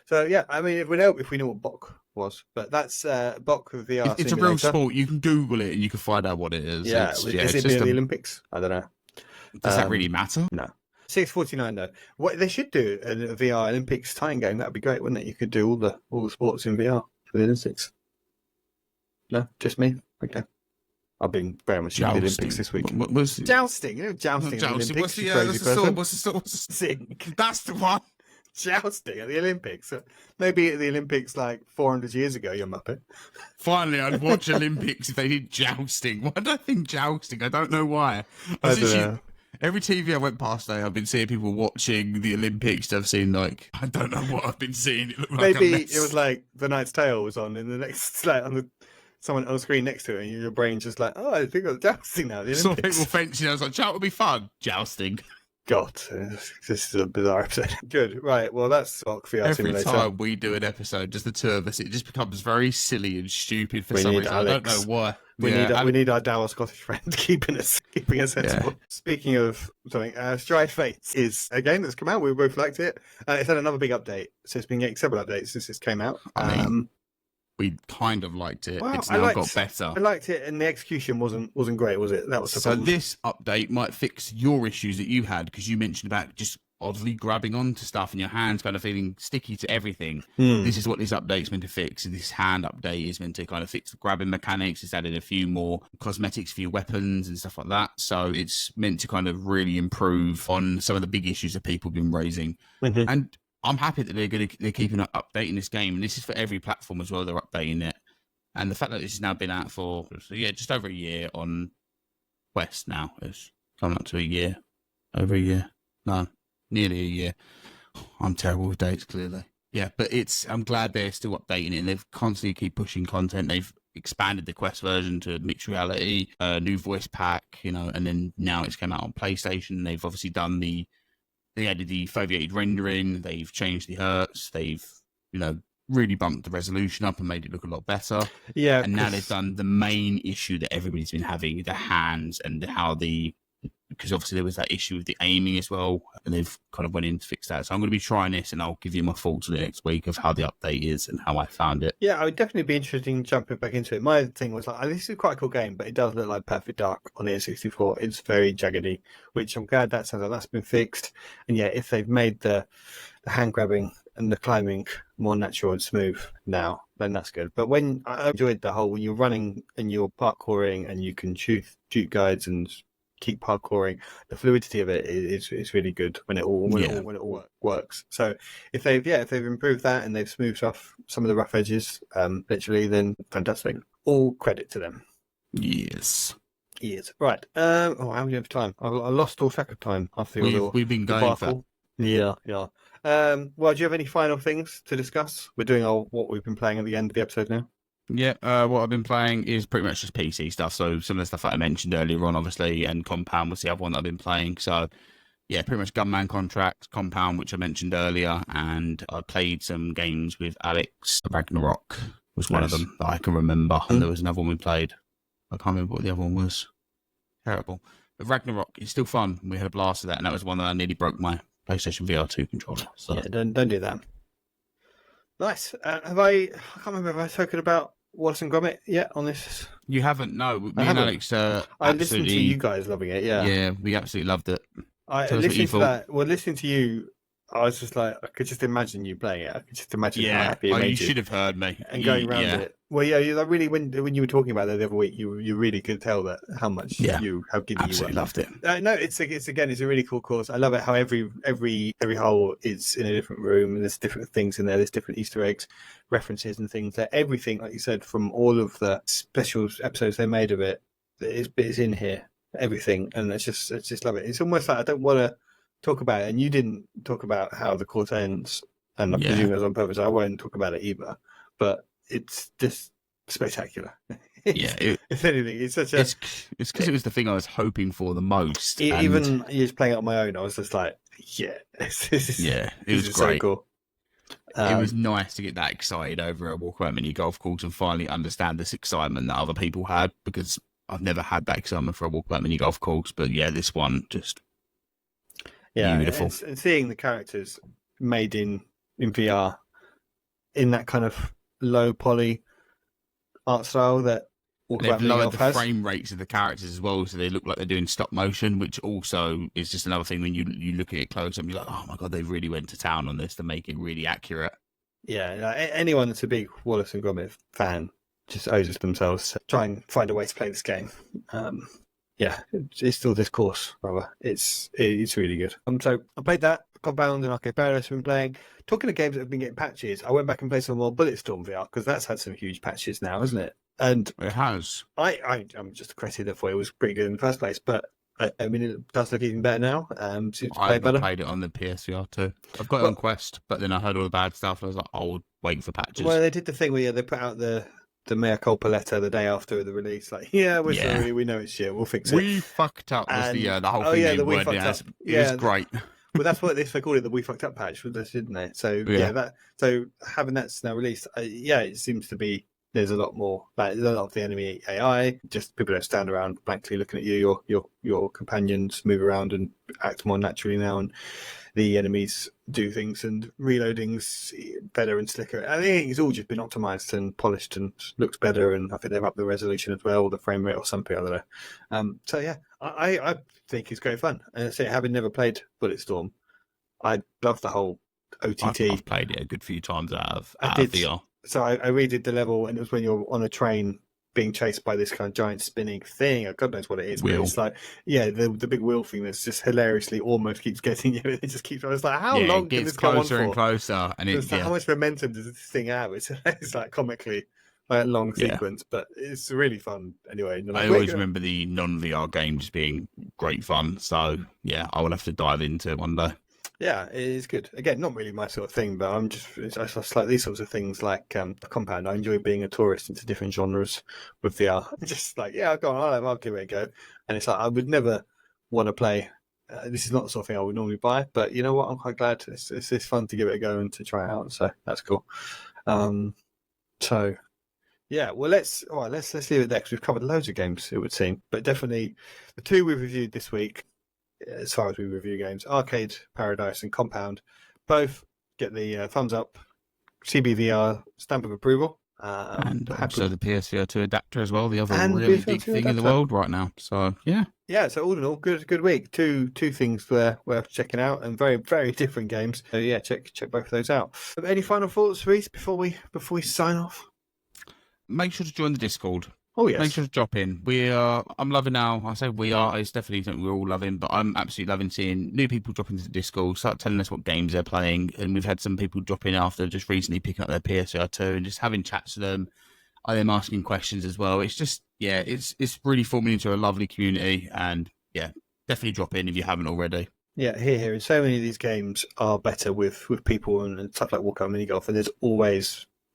So yeah, I mean, if we know what Bocce was, but that's Bocce VR. It's Simulator. A real sport. You can Google it and you can find out what it is. Yeah, is it near the Olympics? I don't know. Does that really matter? No. $6.49 though. What they should do a VR Olympics time game. That'd be great, wouldn't it? You could do all the sports in VR. For the Olympics. No, just me. Okay. I've been very much in the Olympics this week. Jousting. You know, jousting. Jousting. What's the sword? Sing. That's the one. Jousting at the Olympics. Maybe at the Olympics like 400 years ago, you muppet. Finally, I'd watch Olympics if they did jousting. Why do I think jousting? I don't know why. I don't know. Every TV I went past there, I've been seeing people watching the Olympics. I've seen I don't know what I've been seeing. It looked like maybe it was like The Knight's Tale was on in the next, like someone on the screen next to it, and your brain's just like, oh, I think of jousting now. The Olympics. Saw people fencing. I was like, "Chat would be fun." Jousting. God, this is a bizarre episode. Good, right? Well, that's Bocce VR Simulator. Every time we do an episode, just the 2 of us, it just becomes very silly and stupid for some reason. Alex. I don't know why. We need our Dower Scottish friend keeping us sensible. Yeah. Speaking of something, Stride Fates is a game that's come out. We both liked it. It's had another big update, so it's been getting several updates since this came out. We kind of liked it. Well, it's now got better. I liked it, and the execution wasn't great, was it? That was so. This update might fix your issues that you had because you mentioned about just oddly grabbing onto stuff and your hands kind of feeling sticky to everything. This is what this update's meant to fix. This hand update is meant to kind of fix the grabbing mechanics. It's added a few more cosmetics for your weapons and stuff like that. So it's meant to kind of really improve on some of the big issues that people have been raising. Mm-hmm. And I'm happy that they're keeping updating this game. And this is for every platform as well. They're updating it. And the fact that this has now been out for just over a year on Quest now. It's coming up to a year. Over a year. No. Nearly a year. I'm terrible with dates, clearly. Yeah, but I'm glad they're still updating it, and they've constantly keep pushing content. They've expanded the Quest version to mixed reality, new voice pack, and then now it's come out on PlayStation. They've obviously done they added the foveated rendering. They've changed the hertz. They've, really bumped the resolution up and made it look a lot better. Yeah. And now they've done the main issue that everybody's been having, the hands and how because obviously there was that issue with the aiming as well, and they've kind of went in to fix that. So I'm going to be trying this, and I'll give you my thoughts on it next week of how the update is and how I found it. Yeah, I would definitely be interested in jumping back into it. My thing was this is quite a cool game, but it does look like Perfect Dark on the N64. It's very jaggedy, which I'm glad that sounds like that's been fixed. And yeah, if they've made the hand grabbing and the climbing more natural and smooth now, then that's good. But I enjoyed when you're running and you're parkouring and you can shoot guides and keep parkouring. The fluidity of it is really good when it all works. So if they've improved that and they've smoothed off some of the rough edges, literally, then fantastic. All credit to them. Yes. Right. How are we have time? I lost all track of time after we've been going for. Yeah. Well, do you have any final things to discuss? We're doing what we've been playing at the end of the episode now. Yeah, what I've been playing is pretty much just PC stuff. So some of the stuff that I mentioned earlier on, obviously, and Compound was the other one that I've been playing. So yeah, pretty much Gunman Contract, Compound, which I mentioned earlier, and I played some games with Alex. Ragnarok was one of them that I can remember, and there was another one we played. I can't remember what the other one was. Terrible. But Ragnarok is still fun. We had a blast of that, and that was one that I nearly broke my PlayStation VR2 controller. So yeah, don't do that. Nice. I can't remember if I've spoken about Wallace and Gromit yet on this. You haven't? No. Me and Alex I listened to you guys loving it, yeah. Yeah, we absolutely loved it. Listening to that, listening to you, I was just like, I could just imagine you playing it. I could just imagine how happy it made you should have heard me. And going around it. Well, yeah, really, when you were talking about that the other week, you really could tell that how much how giddy you were. Absolutely loved it. No, it's a really cool course. I love it how every hole is in a different room, and there's different things in there. There's different Easter eggs, references, and things. Everything, like you said, from all of the special episodes they made of it, is in here. Everything, and I just love it. It's almost like I don't want to talk about it, and you didn't talk about how the course ends, and I presume it was on purpose. I won't talk about it either, but it's just spectacular. If anything, it's such a. It's because it was the thing I was hoping for the most. Even just playing it on my own, I was just like, it was great. So cool. It was nice to get that excited over a Walkabout mini golf course and finally understand this excitement that other people had, because I've never had that excitement for a Walkabout mini golf course. But yeah, this one just beautiful. And seeing the characters made in VR in that kind of low poly art style that they've lowered the frame rates of the characters as well, so they look like they're doing stop motion, which also is just another thing when you look at it close up, you're like, oh my god, they really went to town on this to make it really accurate. Yeah, anyone that's a big Wallace and Gromit fan just owes it themselves to try and find a way to play this game. It's still this course, rather. It's really good. So I played that. Compound and Arcade Paradise I've been playing. Talking of games that have been getting patches, I went back and played some more Bulletstorm VR, because that's had some huge patches now, hasn't it? And it has. I'm just accredited for it was pretty good in the first place, but I mean, it does look even better now. I played it on the PSVR2. I've got it on Quest, but then I heard all the bad stuff, and I was like, I'll wait for patches. Well, they did the thing where they put out the mea culpa letter the day after the release, like, we're sorry, we know it's shit, we'll fix it. We fucked up was the whole thing. The we fucked up. It was great. Well, that's what they called it, the we fucked up patch, didn't they? So so having that's now released, it seems to be there's a lot more. Like, there's a lot of the enemy AI. Just people don't stand around blankly looking at you. Your companions move around and act more naturally now, and the enemies do things, and reloading's better and slicker. I think it's all just been optimized and polished and looks better, and I think they've upped the resolution as well, the frame rate or something, I don't know. I think it's great fun. And I say, having never played Bulletstorm, I love the whole OTT. I've played it a good few times out of VR. So I redid the level, and it was when you're on a train being chased by this kind of giant spinning thing. God knows what it is. Wheel. But it's like, the big wheel thing that's just hilariously almost keeps getting you. It just keeps. I was like, how long can this go on for? Closer and closer, and it's how much momentum does this thing have? It's like comically like a long sequence, but it's really fun anyway. I always remember the non-VR games being great fun. So yeah, I will have to dive into it one day. Yeah, it is good. Again, not really my sort of thing, but I just like these sorts of things like Compound. I enjoy being a tourist into different genres with VR. Just like, go on, I'll give it a go. And it's like, I would never want to play. This is not the sort of thing I would normally buy, but you know what? I'm quite glad. It's fun to give it a go and to try it out. So that's cool. Well, let's leave it there, because we've covered loads of games, it would seem. But definitely the two we've reviewed this week, as far as we review games, Arcade Paradise and Compound, both get the thumbs up, CBVR stamp of approval. And also the PSVR2 adapter as well, the other really big thing in the world right now. So, yeah. Yeah, so all in all, good week. Two things there worth checking out, and very, very different games. So, yeah, check both of those out. Any final thoughts, Reese, before we sign off? Make sure to join the Discord. Oh yes. Make sure to drop in. I'm loving now. I say we are. It's definitely something we're all loving, but I'm absolutely loving seeing new people drop into the Discord, start telling us what games they're playing, and we've had some people drop in after just recently picking up their PSVR2 and just having chats with them. I am asking questions as well. It's just, it's really forming into a lovely community, and definitely drop in if you haven't already. Yeah, here. And so many of these games are better with people and stuff like walkout mini golf, and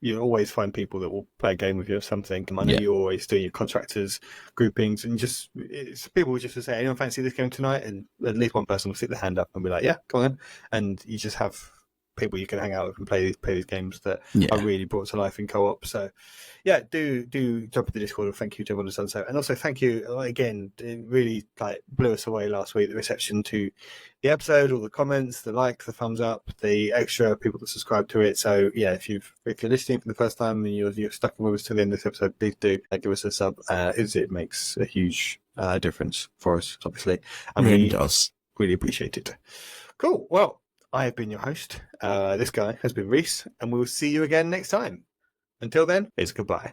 you always find people that will play a game with you or something. I know you're always doing your contractors groupings, and it's people just to say, anyone fancy this game tonight? And at least one person will stick their hand up and be like, yeah, come on. And you just have people you can hang out with and play these games that are really brought to life in co-op. So do jump into the Discord, and thank you to everyone who's done so. And also thank you again, it really blew us away last week, the reception to the episode, all the comments, the the thumbs up, the extra people that subscribe to it. So if you're listening for the first time and you're stuck with us to the end of this episode, please do give us a sub. It makes a huge difference for us, obviously, and really does. Really appreciate it. Cool. Well, I have been your host. This guy has been Reese, and we'll see you again next time. Until then, it's goodbye.